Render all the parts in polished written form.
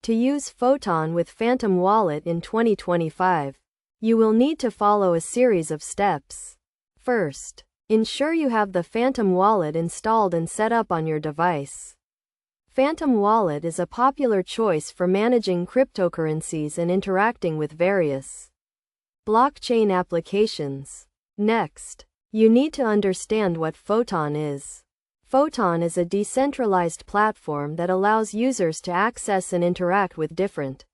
To use Photon with Phantom Wallet in 2025, you will need to follow a series of steps. First, ensure you have the Phantom Wallet installed and set up on your device. Phantom Wallet is a popular choice for managing cryptocurrencies and interacting with various blockchain applications. Next, you need to understand what Photon is. Photon is a decentralized platform that allows users to access and interact with different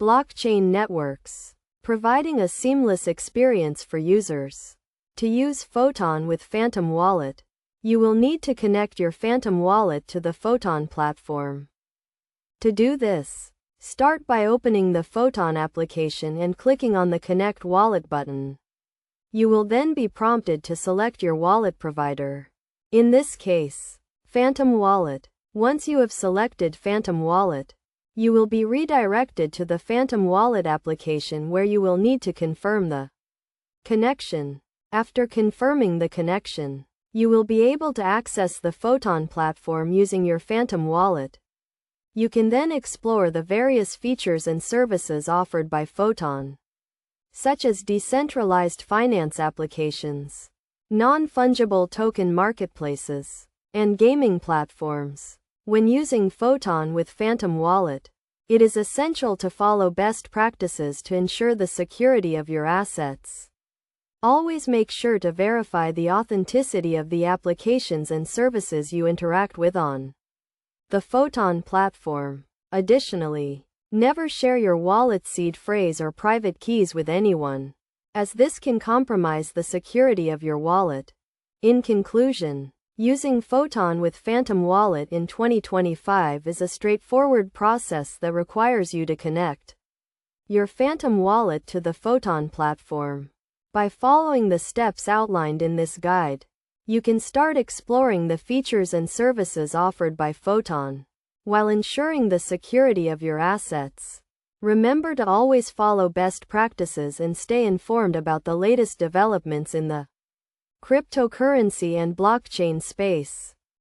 blockchain networks, providing a seamless experience for users. To use Photon with Phantom Wallet, you will need to connect your Phantom Wallet to the Photon platform. To do this, start by opening the Photon application and clicking on the Connect Wallet button. You will then be prompted to select your wallet provider. In this case, Phantom Wallet. Once you have selected Phantom Wallet, you will be redirected to the Phantom Wallet application where you will need to confirm the connection. After confirming the connection, you will be able to access the Photon platform using your Phantom Wallet. You can then explore the various features and services offered by Photon, such as decentralized finance applications, non-fungible token marketplaces, and gaming platforms. When using Photon with Phantom Wallet, it is essential to follow best practices to ensure the security of your assets. Always make sure to verify the authenticity of the applications and services you interact with on the Photon platform. Additionally, never share your wallet seed phrase or private keys with anyone, as this can compromise the security of your wallet. In conclusion, using Photon with Phantom Wallet in 2025 is a straightforward process that requires you to connect your Phantom Wallet to the Photon platform. By following the steps outlined in this guide, you can start exploring the features and services offered by Photon, while ensuring the security of your assets. Remember to always follow best practices and stay informed about the latest developments in the cryptocurrency and blockchain space.